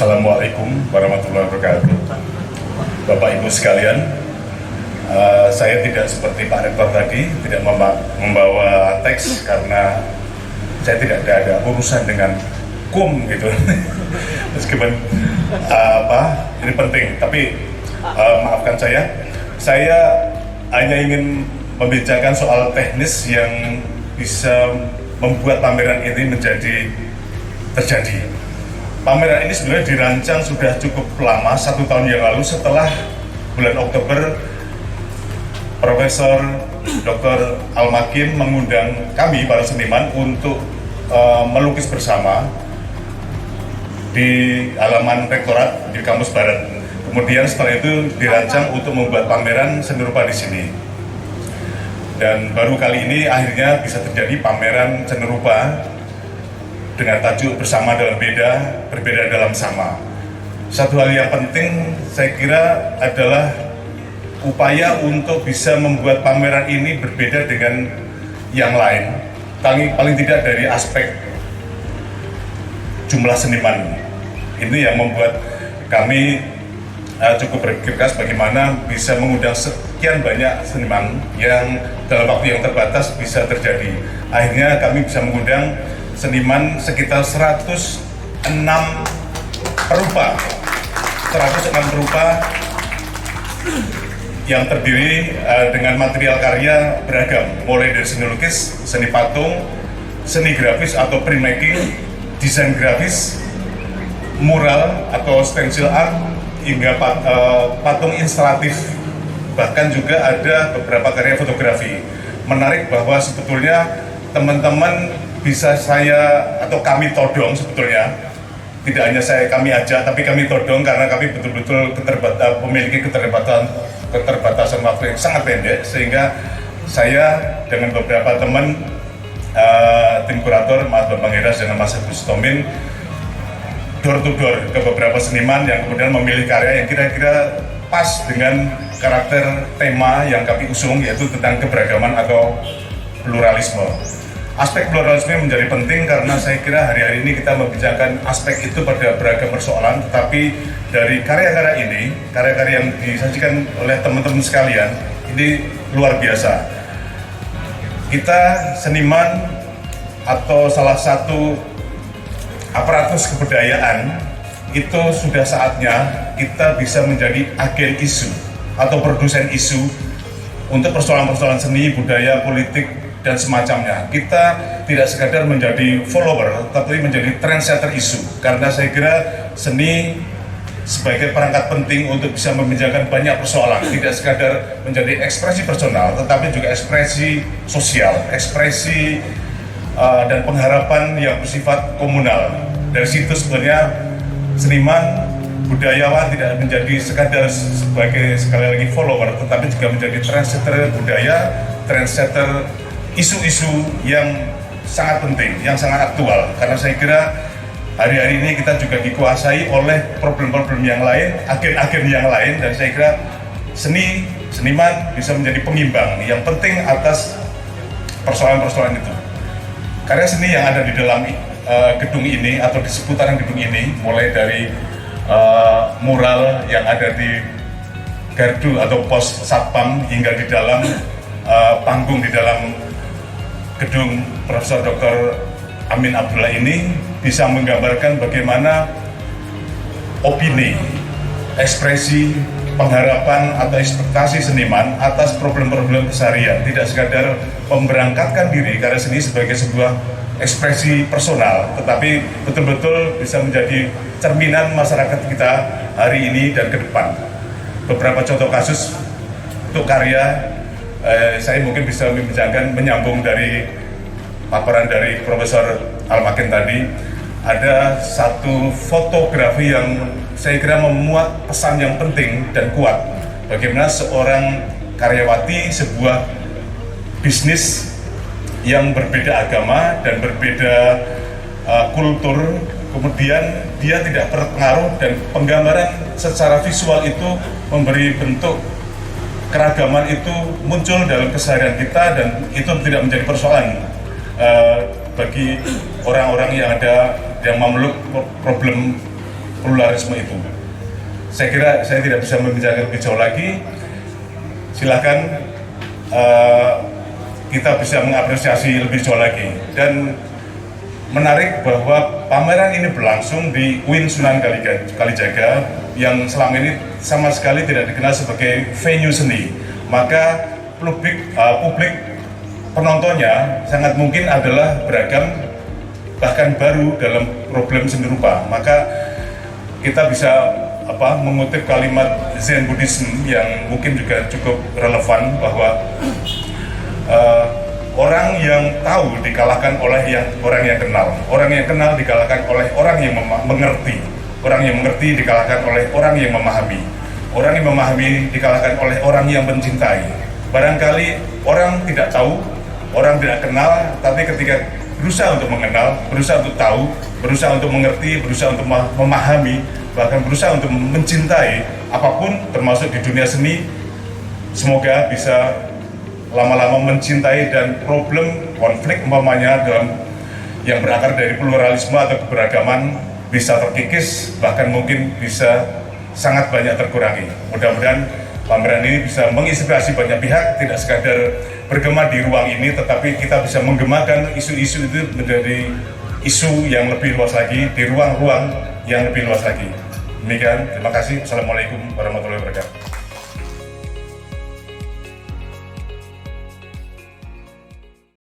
Assalamualaikum warahmatullahi wabarakatuh. Bapak Ibu sekalian, saya tidak seperti Pak Rektor tadi, tidak membawa teks karena saya tidak ada urusan dengan gitu. Meskipun ini penting, tapi maafkan saya hanya ingin membicarakan soal teknis yang bisa membuat pameran ini terjadi. Pameran ini sebenarnya dirancang sudah cukup lama, 1 tahun yang lalu, setelah bulan Oktober Profesor Dr. Al-Makin mengundang kami para seniman untuk melukis bersama di halaman rektorat di kampus Barat. Kemudian setelah itu dirancang untuk membuat pameran seni rupa di sini. Dan baru kali ini akhirnya bisa terjadi pameran seni rupa dengan tajuk bersama dalam berbeda dalam sama. Satu hal yang penting saya kira adalah upaya untuk bisa membuat pameran ini berbeda dengan yang lain, paling tidak dari aspek jumlah seniman. Ini yang membuat kami cukup berpikir keras bagaimana bisa mengundang sekian banyak seniman yang dalam waktu yang terbatas bisa terjadi. Akhirnya kami bisa mengundang seniman sekitar 106 perupa yang terdiri dengan material karya beragam, mulai dari seni lukis, seni patung, seni grafis atau printmaking, desain grafis, mural atau stencil art, hingga patung instalatif, bahkan juga ada beberapa karya fotografi. Menarik bahwa sebetulnya teman-teman bisa kami todong sebetulnya, tidak hanya kami ajak, tapi kami todong karena kami betul-betul memiliki keterbatasan waktu yang sangat pendek, sehingga saya dengan beberapa teman tim kurator, Mas Bambang Heras dan Mas Agus Tomin, door to door ke beberapa seniman yang kemudian memilih karya yang kira-kira pas dengan karakter tema yang kami usung, yaitu tentang keberagaman atau pluralisme. Aspek pluralisme menjadi penting karena saya kira hari-hari ini kita membicarakan aspek itu pada beragam persoalan, tetapi dari karya-karya yang disajikan oleh teman-teman sekalian, ini luar biasa. Kita seniman atau salah satu aparatus kebudayaan itu sudah saatnya kita bisa menjadi agen isu atau produsen isu untuk persoalan-persoalan seni, budaya, politik, dan semacamnya. Kita tidak sekadar menjadi follower, tapi menjadi trendsetter isu. Karena saya kira seni sebagai perangkat penting untuk bisa membicarakan banyak persoalan, tidak sekadar menjadi ekspresi personal, tetapi juga ekspresi sosial, ekspresi dan pengharapan yang bersifat komunal. Dari situ sebenarnya seniman, budayawan tidak menjadi sekadar sebagai sekali lagi follower, tetapi juga menjadi trendsetter budaya, trendsetter isu-isu yang sangat penting, yang sangat aktual. Karena saya kira hari-hari ini kita juga dikuasai oleh problem-problem yang lain, agen-agen yang lain, dan saya kira seniman bisa menjadi pengimbang yang penting atas persoalan-persoalan itu. Karya seni yang ada di dalam gedung ini atau di seputaran gedung ini, mulai dari mural yang ada di gardu atau pos satpam hingga di dalam panggung di dalam gedung Profesor Dr. Amin Abdullah ini bisa menggambarkan bagaimana opini, ekspresi, pengharapan atau ekspektasi seniman atas problem-problem keseharian, tidak sekadar memberangkatkan diri karya seni sebagai sebuah ekspresi personal, tetapi betul-betul bisa menjadi cerminan masyarakat kita hari ini dan ke depan. Beberapa contoh kasus untuk karya, saya mungkin bisa membicarakan menyambung dari paparan dari Profesor Al-Makin tadi. Ada satu fotografi yang saya kira memuat pesan yang penting dan kuat. Bagaimana seorang karyawati sebuah bisnis yang berbeda agama dan berbeda kultur, kemudian dia tidak terpengaruh dan penggambaran secara visual itu memberi bentuk keragaman itu muncul dalam keseharian kita, dan itu tidak menjadi persoalan bagi orang-orang yang memeluk problem pluralisme itu. Saya kira saya tidak bisa membicarakan lebih jauh lagi. Silakan kita bisa mengapresiasi lebih jauh lagi. Dan menarik bahwa pameran ini berlangsung di UIN Sunan Kalijaga yang selama ini sama sekali tidak dikenal sebagai venue seni. Maka publik penontonnya sangat mungkin adalah beragam, bahkan baru dalam problem seni rupa. Maka kita bisa mengutip kalimat Zen Buddhism yang mungkin juga cukup relevan, bahwa orang yang tahu dikalahkan oleh orang yang kenal, orang yang kenal dikalahkan oleh orang yang mengerti, orang yang mengerti dikalahkan oleh orang yang memahami, orang yang memahami dikalahkan oleh orang yang mencintai. Barangkali orang tidak tahu, orang tidak kenal, tapi ketika berusaha untuk mengenal, berusaha untuk tahu, berusaha untuk mengerti, berusaha untuk memahami, bahkan berusaha untuk mencintai apapun termasuk di dunia seni, semoga bisa lama-lama mencintai dan problem konflik umpamanya dalam yang berakar dari pluralisme atau keberagaman bisa terkikis, bahkan mungkin bisa sangat banyak terkurangi. Mudah-mudahan pameran ini bisa menginspirasi banyak pihak, tidak sekadar bergema di ruang ini, tetapi kita bisa menggemakan isu-isu itu menjadi isu yang lebih luas lagi di ruang-ruang yang lebih luas lagi. Demikian, terima kasih. Assalamualaikum warahmatullahi wabarakatuh.